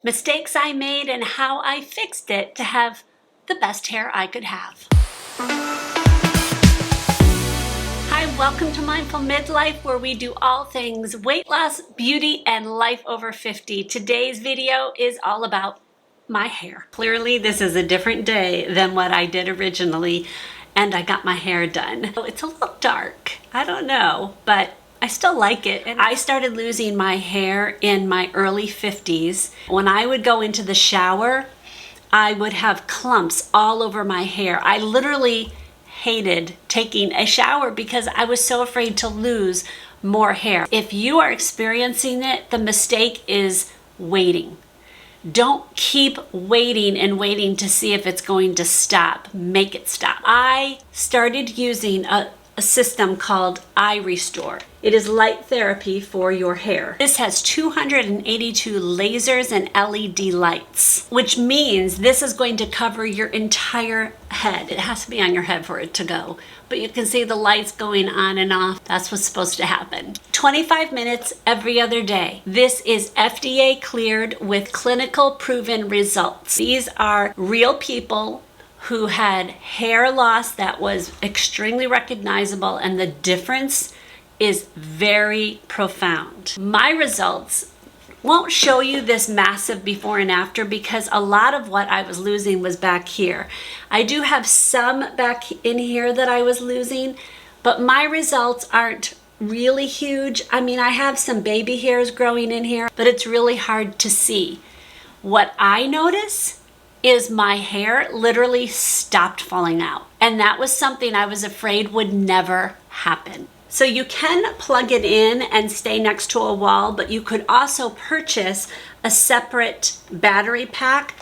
mistakes I made and how I fixed it to have the best hair I could have. Hi, welcome to Mindful Midlife, where we do all things weight loss, beauty, and life over 50. Today's video is all about my hair. Clearly, this is a different day than what I did originally, and I got my hair done. It's a little dark. I don't know, but I still like it. And I started losing my hair in my early 50s. When I would go into the shower, I would have clumps all over my hair. I literally hated taking a shower because I was so afraid to lose more hair. If you are experiencing it, the mistake is waiting. Don't keep waiting and waiting to see if it's going to stop. Make it stop. I started using a system called iRestore. It is light therapy for your hair. This has 282 lasers and LED lights, which means this is going to cover your entire head. It has to be on your head for it to go, but you can see the lights going on and off. That's what's supposed to happen. 25 minutes every other day. This is FDA cleared with clinical proven results. These are real people who had hair loss that was extremely recognizable, and the difference is very profound. My results won't show you this massive before and after because a lot of what I was losing was back here. I do have some back in here that I was losing, but my results aren't really huge. I mean, I have some baby hairs growing in here, but it's really hard to see. What I notice is my hair literally stopped falling out. And that was something I was afraid would never happen. So you can plug it in and stay next to a wall, but you could also purchase a separate battery pack.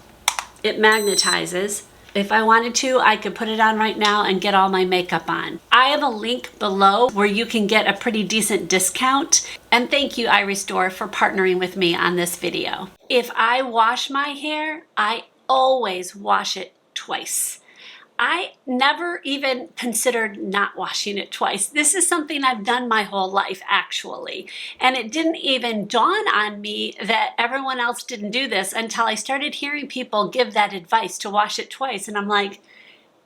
It magnetizes. If I wanted to, I could put it on right now and get all my makeup on. I have a link below where you can get a pretty decent discount. And thank you, iRestore, for partnering with me on this video. If I wash my hair, I always wash it twice. I never even considered not washing it twice. This is something I've done my whole life, actually. And it didn't even dawn on me that everyone else didn't do this until I started hearing people give that advice to wash it twice. And I'm like,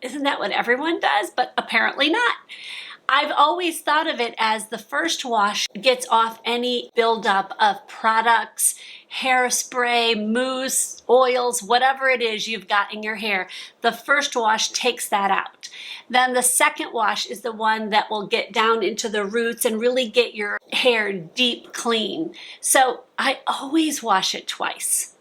isn't that what everyone does? But apparently not. I've always thought of it as the first wash gets off any buildup of products, hairspray, mousse, oils, whatever it is you've got in your hair. The first wash takes that out. Then the second wash is the one that will get down into the roots and really get your hair deep clean. So I always wash it twice.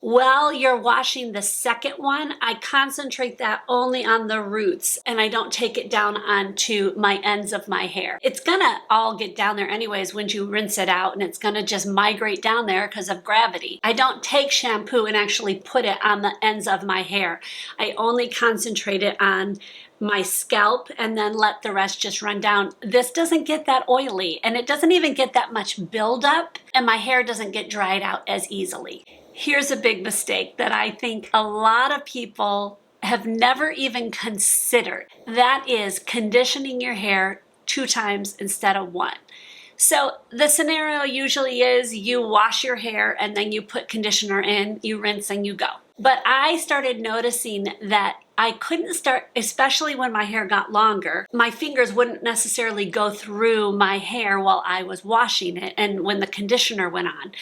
While you're washing the second one, I concentrate that only on the roots and I don't take it down onto my ends of my hair. It's gonna all get down there anyways when you rinse it out, and it's gonna just migrate down there because of gravity. I don't take shampoo and actually put it on the ends of my hair. I only concentrate it on my scalp and then let the rest just run down. This doesn't get that oily, and it doesn't even get that much buildup, and my hair doesn't get dried out as easily. Here's a big mistake that I think a lot of people have never even considered. That is conditioning your hair 2 times instead of 1. So the scenario usually is you wash your hair and then you put conditioner in, you rinse and you go. But I started noticing that I couldn't start, especially when my hair got longer, my fingers wouldn't necessarily go through my hair while I was washing it and when the conditioner went on.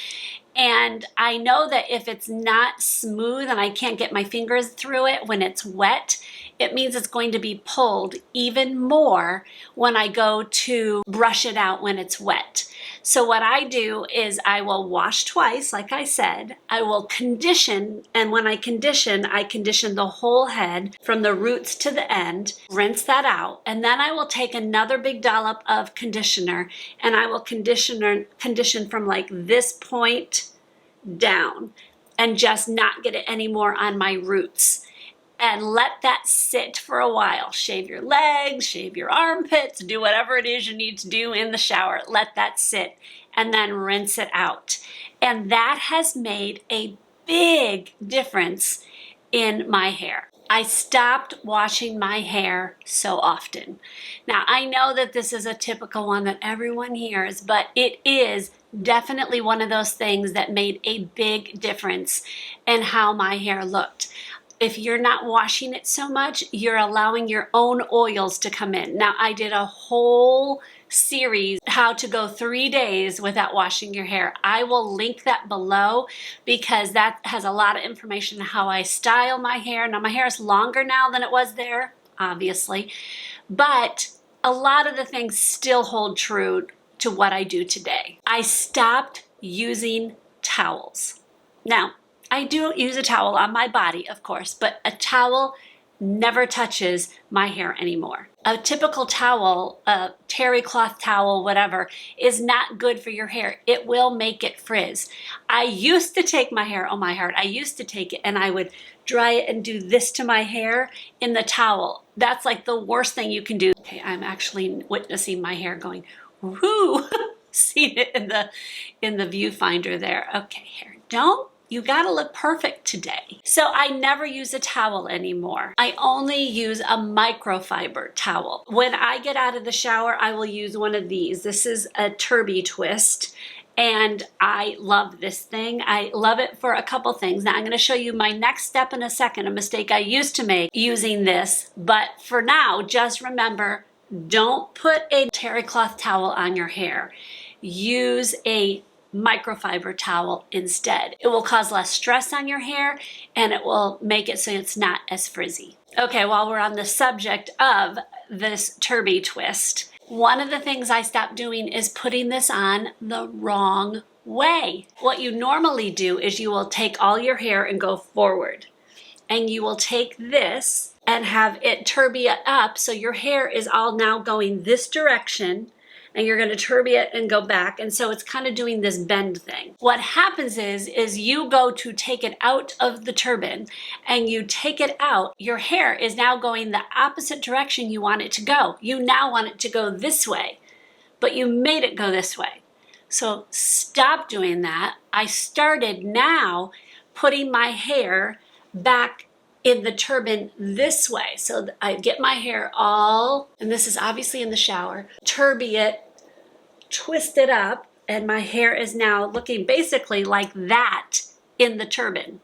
And I know that if it's not smooth and I can't get my fingers through it when it's wet, it means it's going to be pulled even more when I go to brush it out when it's wet. So what I do is I will wash twice, like I said. I will condition, and when I condition the whole head from the roots to the end, rinse that out, and then I will take another big dollop of conditioner and I will condition from like this point down and just not get it anymore on my roots. And let that sit for a while. Shave your legs, shave your armpits, do whatever it is you need to do in the shower. Let that sit and then rinse it out. And that has made a big difference in my hair. I stopped washing my hair so often. Now, I know that this is a typical one that everyone hears, but it is definitely one of those things that made a big difference in how my hair looked. If you're not washing it so much, you're allowing your own oils to come in. Now, I did a whole series, how to go 3 days without washing your hair. I will link that below because that has a lot of information on how I style my hair. Now, my hair is longer now than it was there, obviously, but a lot of the things still hold true to what I do today. I stopped using towels. Now, I do use a towel on my body, of course, but a towel never touches my hair anymore. A typical towel, a terry cloth towel, whatever, is not good for your hair. It will make it frizz. I used to take my hair, oh my heart, I used to take it and I would dry it and do this to my hair in the towel. That's like the worst thing you can do. Okay, I'm actually witnessing my hair going, whoo, seen it in the viewfinder there. Okay, hair, you gotta look perfect today. So I never use a towel anymore. I only use a microfiber towel. When I get out of the shower, I will use one of these. This is a Turby Twist, and I love this thing. I love it for a couple things. Now I'm gonna show you my next step in a second, a mistake I used to make using this. But for now, just remember, don't put a terry cloth towel on your hair. Use a microfiber towel instead. It will cause less stress on your hair and it will make it so it's not as frizzy. Okay, while we're on the subject of this Turby Twist, one of the things I stopped doing is putting this on the wrong way. What you normally do is you will take all your hair and go forward, and you will take this and have it turby it up so your hair is all now going this direction, and you're gonna turby it and go back. And so it's kind of doing this bend thing. What happens is you go to take it out of the turban and you take it out, your hair is now going the opposite direction you want it to go. You now want it to go this way, but you made it go this way. So stop doing that. I started now putting my hair back in the turban this way. So I get my hair all, and this is obviously in the shower, turby it, twist it up, and my hair is now looking basically like that in the turban.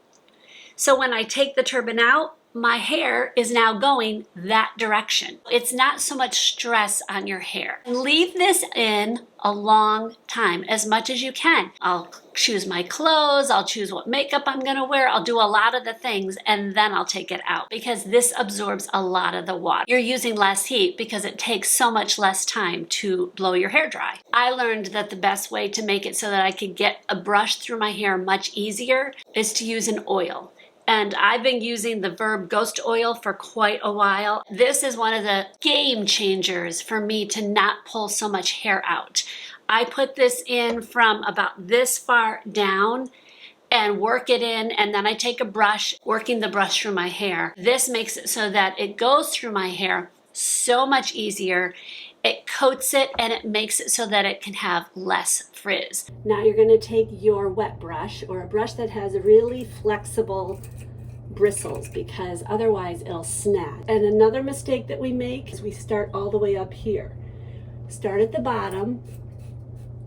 So when I take the turban out, my hair is now going that direction. It's not so much stress on your hair. Leave this in a long time, as much as you can. I'll choose my clothes, I'll choose what makeup I'm gonna wear, I'll do a lot of the things, and then I'll take it out because this absorbs a lot of the water. You're using less heat because it takes so much less time to blow your hair dry. I learned that the best way to make it so that I could get a brush through my hair much easier is to use an oil. And I've been using the Verb Ghost Oil for quite a while. This is one of the game changers for me to not pull so much hair out. I put this in from about this far down and work it in, and then I take a brush, working the brush through my hair. This makes it so that it goes through my hair so much easier. It coats it and it makes it so that it can have less frizz. Now you're gonna take your wet brush or a brush that has really flexible bristles because otherwise it'll snap. And another mistake that we make is we start all the way up here. Start at the bottom,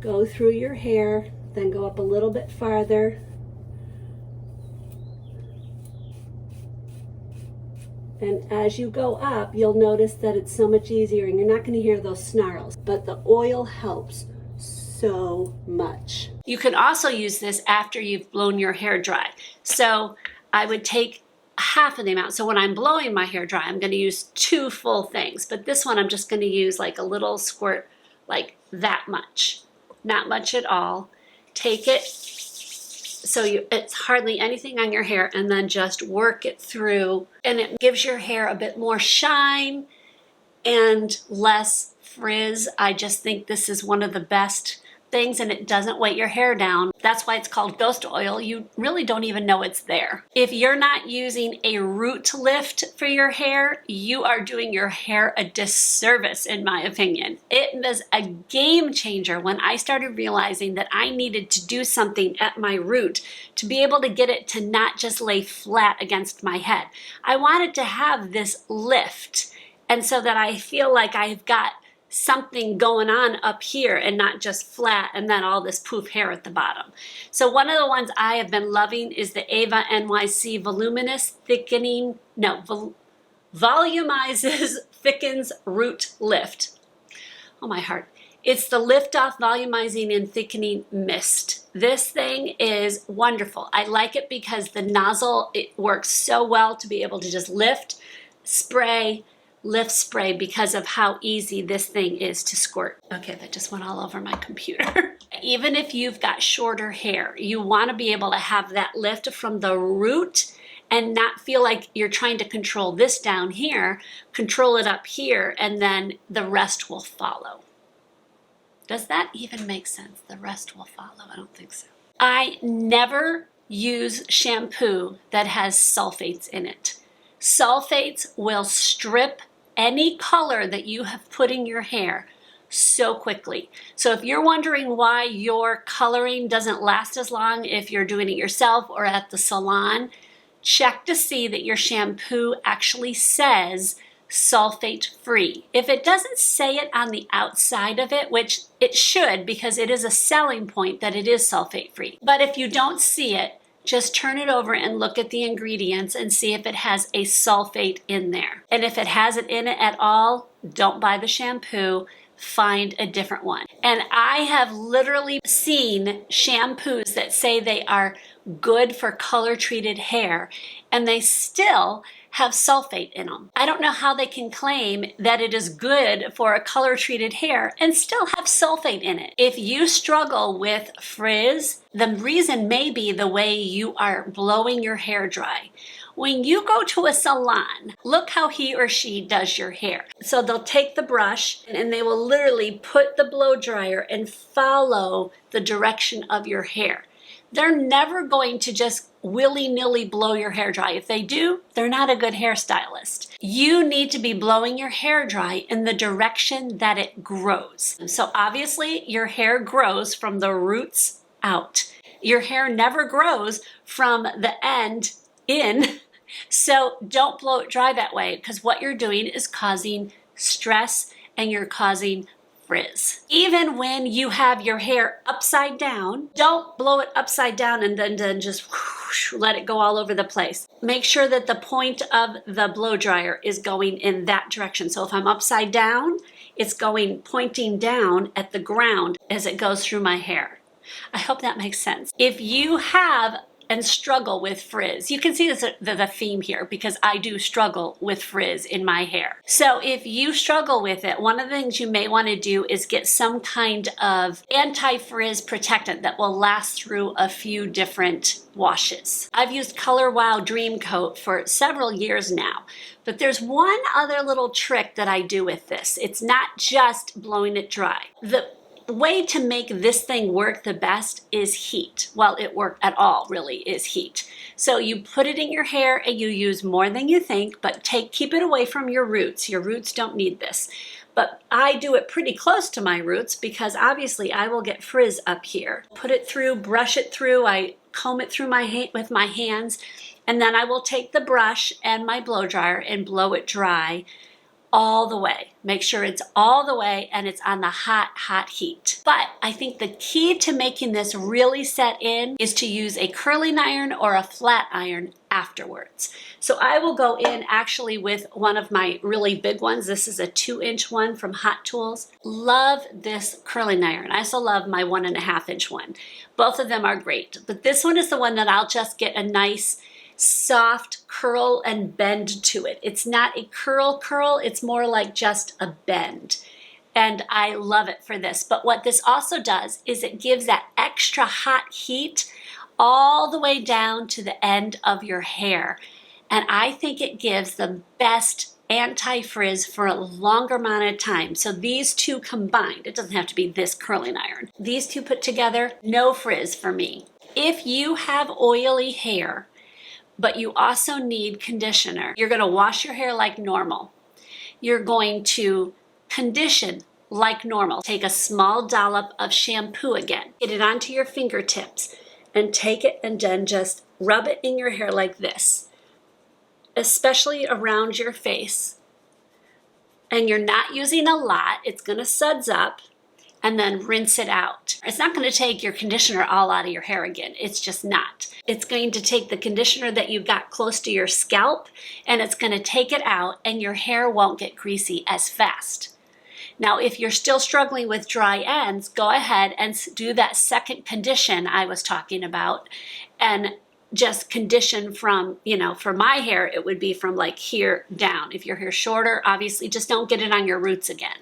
go through your hair, then go up a little bit farther. And as you go up, you'll notice that it's so much easier and you're not going to hear those snarls. But the oil helps so much. You can also use this after you've blown your hair dry. So I would take half of the amount. So when I'm blowing my hair dry, I'm going to use 2 full things. But this one, I'm just going to use like a little squirt, like that much. Not much at all. Take it so it's hardly anything on your hair, and then just work it through, and it gives your hair a bit more shine and less frizz. I just think this is one of the best things, and it doesn't weight your hair down. That's why it's called Ghost Oil. You really don't even know it's there. If you're not using a root lift for your hair, you are doing your hair a disservice, in my opinion. It was a game changer when I started realizing that I needed to do something at my root to be able to get it to not just lay flat against my head. I wanted to have this lift, and so that I feel like I've got something going on up here and not just flat and then all this poof hair at the bottom. So one of the ones I have been loving is the Ava NYC Voluminous Thickening, Volumizes Thickens Root Lift. Oh my heart. It's the Lift Off Volumizing and Thickening Mist. This thing is wonderful. I like it because the nozzle, it works so well to be able to just lift, spray, lift, spray, because of how easy this thing is to squirt. Okay, that just went all over my computer. Even if you've got shorter hair, you want to be able to have that lift from the root and not feel like you're trying to control this down here, control it up here, and then the rest will follow. Does that even make sense? The rest will follow. I don't think so. I never use shampoo that has sulfates in it. Sulfates will strip any color that you have put in your hair so quickly. So if you're wondering why your coloring doesn't last as long if you're doing it yourself or at the salon, check to see that your shampoo actually says sulfate free. If it doesn't say it on the outside of it, which it should because it is a selling point that it is sulfate free, but if you don't see it, just turn it over and look at the ingredients and see if it has a sulfate in there. And if it has it in it at all, don't buy the shampoo, find a different one. And I have literally seen shampoos that say they are good for color treated hair and they still have sulfate in them. I don't know how they can claim that it is good for a color treated hair and still have sulfate in it. If you struggle with frizz, the reason may be the way you are blowing your hair dry. When you go to a salon, look how he or she does your hair. So they'll take the brush and they will literally put the blow dryer and follow the direction of your hair. They're never going to just willy-nilly blow your hair dry. If they do, they're not a good hairstylist. You need to be blowing your hair dry in the direction that it grows. So obviously your hair grows from the roots out. Your hair never grows from the end in. So don't blow it dry that way because what you're doing is causing stress and you're causing frizz. Even when you have your hair upside down, don't blow it upside down and then just whoosh, let it go all over the place. Make sure that the point of the blow dryer is going in that direction. So if I'm upside down, it's going pointing down at the ground as it goes through my hair. I hope that makes sense. If you have and struggle with frizz. You can see this, the theme here because I do struggle with frizz in my hair. So if you struggle with it, one of the things you may want to do is get some kind of anti-frizz protectant that will last through a few different washes. I've used Color Wow Dream Coat for several years now, but there's one other little trick that I do with this. It's not just blowing it dry. The way to make this thing work the best is heat. Well, it work at all really is heat. So you put it in your hair and you use more than you think, but keep it away from your roots. Your roots don't need this. But I do it pretty close to my roots because obviously I will get frizz up here. Put it through, brush it through, I comb it through with my hands, and then I will take the brush and my blow dryer and blow it dry all the way. Make sure it's all the way and it's on the hot, hot heat. But I think the key to making this really set in is to use a curling iron or a flat iron afterwards. So I will go in actually with one of my really big ones. This is a 2-inch one from Hot Tools. Love this curling iron. I also love my 1.5-inch one. Both of them are great, but this one is the one that I'll just get a nice soft curl and bend to it. It's not a curl, it's more like just a bend. And I love it for this. But what this also does is it gives that extra hot heat all the way down to the end of your hair. And I think it gives the best anti-frizz for a longer amount of time. So these two combined, it doesn't have to be this curling iron. These two put together, no frizz for me. If you have oily hair, but you also need conditioner, you're going to wash your hair like normal. You're going to condition like normal. Take a small dollop of shampoo again. Get it onto your fingertips and take it and then just rub it in your hair like this, especially around your face. and you're not using a lot, it's gonna suds up, and then rinse it out. It's not gonna take your conditioner all out of your hair again. It's just not. It's going to take the conditioner that you've got close to your scalp, and it's gonna take it out, and your hair won't get greasy as fast. Now, if you're still struggling with dry ends, go ahead and do that second condition I was talking about, and just condition from, for my hair, it would be from like here down. If your hair's shorter, obviously just don't get it on your roots again.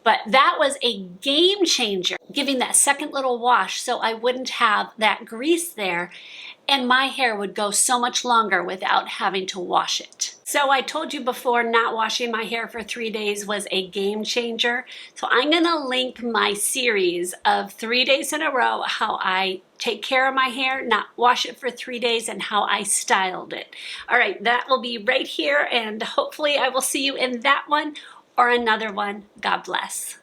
But that was a game changer, giving that second little wash so I wouldn't have that grease there, and my hair would go so much longer without having to wash it. So I told you before, not washing my hair for 3 days was a game changer. So I'm gonna link my series of 3 days in a row, how I take care of my hair, not wash it for 3 days, and how I styled it. All right, that will be right here, and hopefully I will see you in that one or another one. God bless.